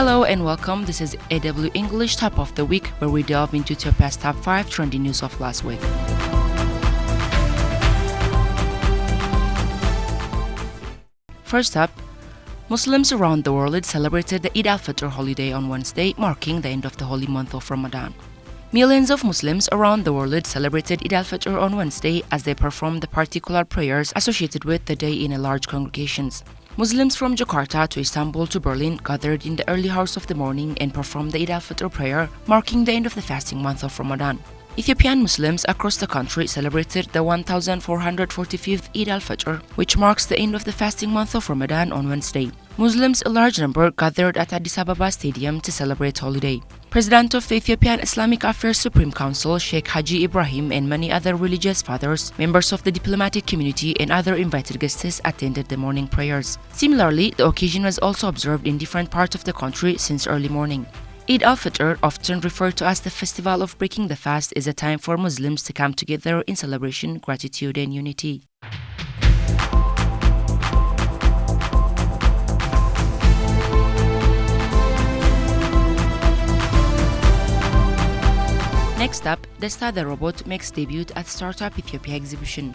Hello and welcome. This is AW English Top of the Week, where we delve into Ethiopia's top 5 trending news of last week. First up, Muslims around the world celebrated the Eid al-Fitr holiday on Wednesday, marking the end of the holy month of Ramadan. Millions of Muslims around the world celebrated Eid al-Fitr on Wednesday as they performed the particular prayers associated with the day in large congregations. Muslims from Jakarta to Istanbul to Berlin gathered in the early hours of the morning and performed the Eid al-Fitr prayer, marking the end of the fasting month of Ramadan. Ethiopian Muslims across the country celebrated the 1445th Eid al-Fitr, which marks the end of the fasting month of Ramadan on Wednesday. Muslims, a large number, gathered at Addis Ababa Stadium to celebrate holiday. President of the Ethiopian Islamic Affairs Supreme Council, Sheikh Haji Ibrahim, and many other religious fathers, members of the diplomatic community, and other invited guests attended the morning prayers. Similarly, the occasion was also observed in different parts of the country since early morning. Eid al-Fitr, often referred to as the festival of breaking the fast, is a time for Muslims to come together in celebration, gratitude, and unity. Next up, Desta the robot makes debut at Startup Ethiopia exhibition.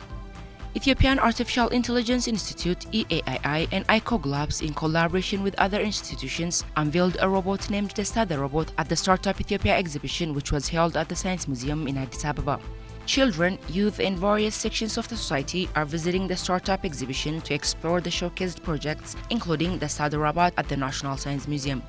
Ethiopian Artificial Intelligence Institute (EAII) and ICOG Labs, in collaboration with other institutions, unveiled a robot named Desta the robot at the Startup Ethiopia exhibition, which was held at the Science Museum in Addis Ababa. Children, youth, and various sections of the society are visiting the Startup exhibition to explore the showcased projects, including Desta the robot at the National Science Museum.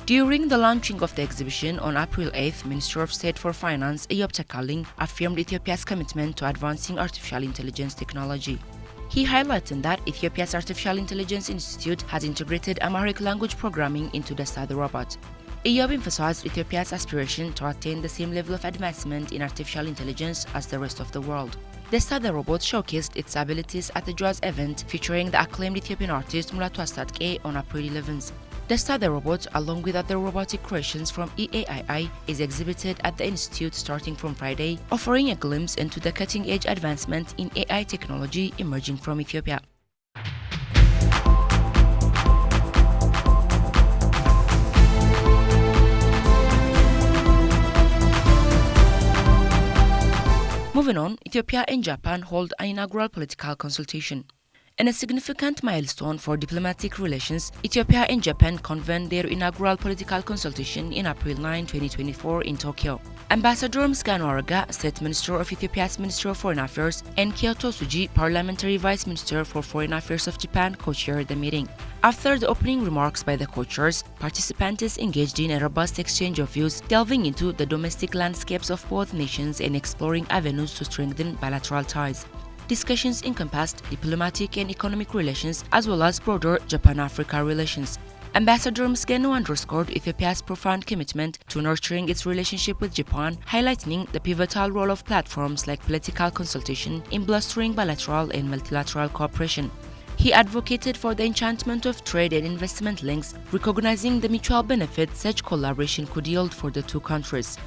During the launching of the exhibition on April 8th, Minister of State for Finance Eyob Tekalling affirmed Ethiopia's commitment to advancing artificial intelligence technology. He highlighted that Ethiopia's Artificial Intelligence Institute has integrated Amharic language programming into Desta the robot. Eyob emphasized Ethiopia's aspiration to attain the same level of advancement in artificial intelligence as the rest of the world. Desta the robot showcased its abilities at the jazz event featuring the acclaimed Ethiopian artist Mulatu Astatke on April 11th. Desta the robot, along with other robotic creations from EAII, is exhibited at the Institute starting from Friday, offering a glimpse into the cutting-edge advancement in AI technology emerging from Ethiopia. Moving on, Ethiopia and Japan hold an inaugural political consultation. In a significant milestone for diplomatic relations, Ethiopia and Japan convened their inaugural political consultation in April 9, 2024 in Tokyo. Ambassador Misganu Arga, State Minister of Ethiopia's Ministry of Foreign Affairs, and Kyoto Suji, Parliamentary Vice Minister for Foreign Affairs of Japan, co-chaired the meeting. After the opening remarks by the co-chairs, participants engaged in a robust exchange of views, delving into the domestic landscapes of both nations and exploring avenues to strengthen bilateral ties. Discussions encompassed diplomatic and economic relations as well as broader Japan-Africa relations. Ambassador Misganu underscored Ethiopia's profound commitment to nurturing its relationship with Japan, highlighting the pivotal role of platforms like political consultation in bolstering bilateral and multilateral cooperation. He advocated for the enhancement of trade and investment links, recognizing the mutual benefits such collaboration could yield for the two countries.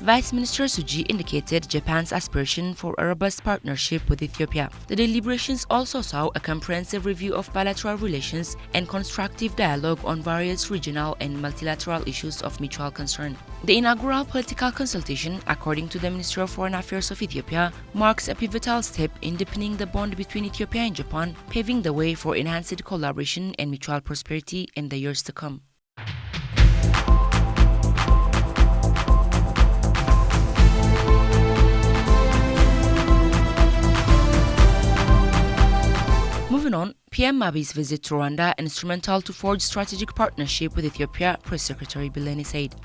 Vice Minister Suji indicated Japan's aspiration for a robust partnership with Ethiopia. The deliberations also saw a comprehensive review of bilateral relations and constructive dialogue on various regional and multilateral issues of mutual concern. The inaugural political consultation, according to the Ministry of Foreign Affairs of Ethiopia, marks a pivotal step in deepening the bond between Ethiopia and Japan, paving the way for enhanced collaboration and mutual prosperity in the years to come. Moving on, PM Abiy's visit to Rwanda instrumental to forge strategic partnership with Ethiopia, Press Secretary Bileni said.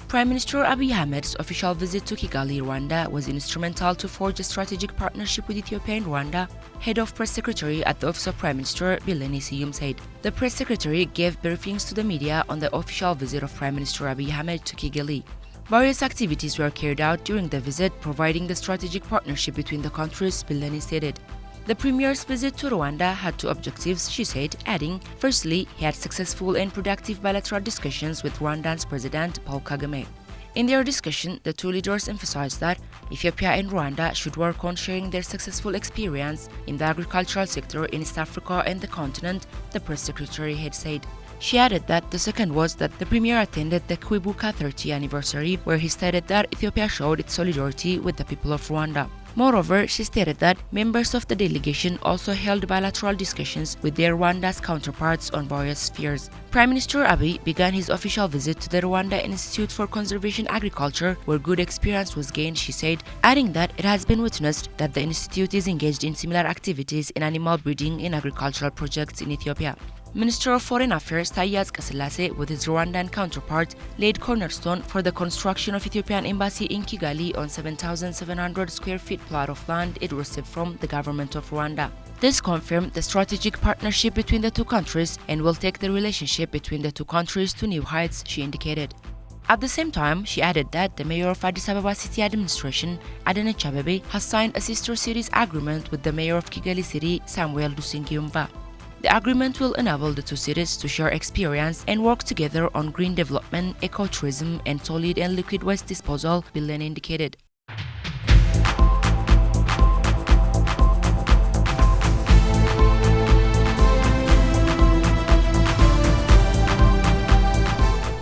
Prime Minister Abiy Ahmed's official visit to Kigali, Rwanda was instrumental to forge a strategic partnership with Ethiopia and Rwanda, Head of Press Secretary at the Office of Prime Minister Bileni Siyum said. The Press Secretary gave briefings to the media on the official visit of Prime Minister Abiy Ahmed to Kigali. Various activities were carried out during the visit, providing the strategic partnership between the countries, Bileni stated. The Premier's visit to Rwanda had two objectives, she said, adding, firstly, he had successful and productive bilateral discussions with Rwanda's President Paul Kagame. In their discussion, the two leaders emphasized that Ethiopia and Rwanda should work on sharing their successful experience in the agricultural sector in East Africa and the continent, the press secretary had said. She added that the second was that the Premier attended the Kwibuka 30th anniversary, where he stated that Ethiopia showed its solidarity with the people of Rwanda. Moreover, she stated that members of the delegation also held bilateral discussions with their Rwanda's counterparts on various spheres. Prime Minister Abiy began his official visit to the Rwanda Institute for Conservation Agriculture, where good experience was gained, she said, adding that it has been witnessed that the institute is engaged in similar activities in animal breeding and agricultural projects in Ethiopia. Minister of Foreign Affairs Taye Asqasilase, with his Rwandan counterpart, laid cornerstone for the construction of Ethiopian embassy in Kigali on 7,700 square feet plot of land it received from the government of Rwanda. This confirmed the strategic partnership between the two countries and will take the relationship between the two countries to new heights, she indicated. At the same time, she added that the mayor of Addis Ababa City Administration, Adanech Abebe, has signed a sister cities agreement with the mayor of Kigali City, Samuel Dusingiyumva. The agreement will enable the two cities to share experience and work together on green development, ecotourism, and solid and liquid waste disposal, Billen indicated.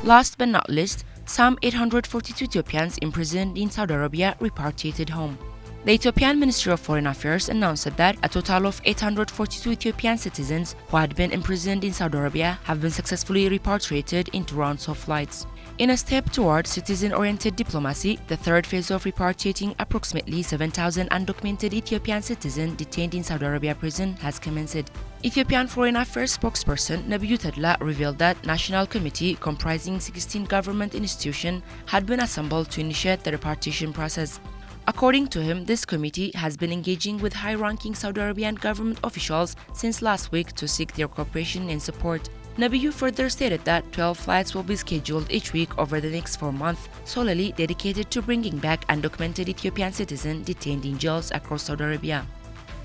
Last but not least, some 842 Ethiopians imprisoned in Saudi Arabia repatriated home. The Ethiopian Ministry of Foreign Affairs announced that a total of 842 Ethiopian citizens who had been imprisoned in Saudi Arabia have been successfully repatriated into rounds of flights. In a step toward citizen-oriented diplomacy, the third phase of repatriating approximately 7,000 undocumented Ethiopian citizens detained in Saudi Arabia prison has commenced. Ethiopian Foreign Affairs spokesperson Nebiyu Tedla revealed that National Committee comprising 16 government institutions had been assembled to initiate the repatriation process. According to him, this committee has been engaging with high-ranking Saudi Arabian government officials since last week to seek their cooperation and support. Nebiyu further stated that 12 flights will be scheduled each week over the next 4 months, solely dedicated to bringing back undocumented Ethiopian citizens detained in jails across Saudi Arabia.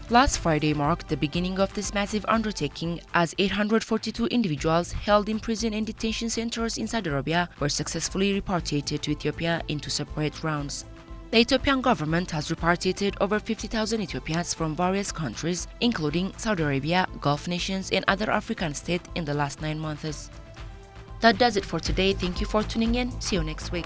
Last Friday marked the beginning of this massive undertaking as 842 individuals held in prison and detention centers in Saudi Arabia were successfully repatriated to Ethiopia into separate rounds. The Ethiopian government has repatriated over 50,000 Ethiopians from various countries, including Saudi Arabia, Gulf nations, and other African states in the last 9 months. That does it for today. Thank you for tuning in. See you next week.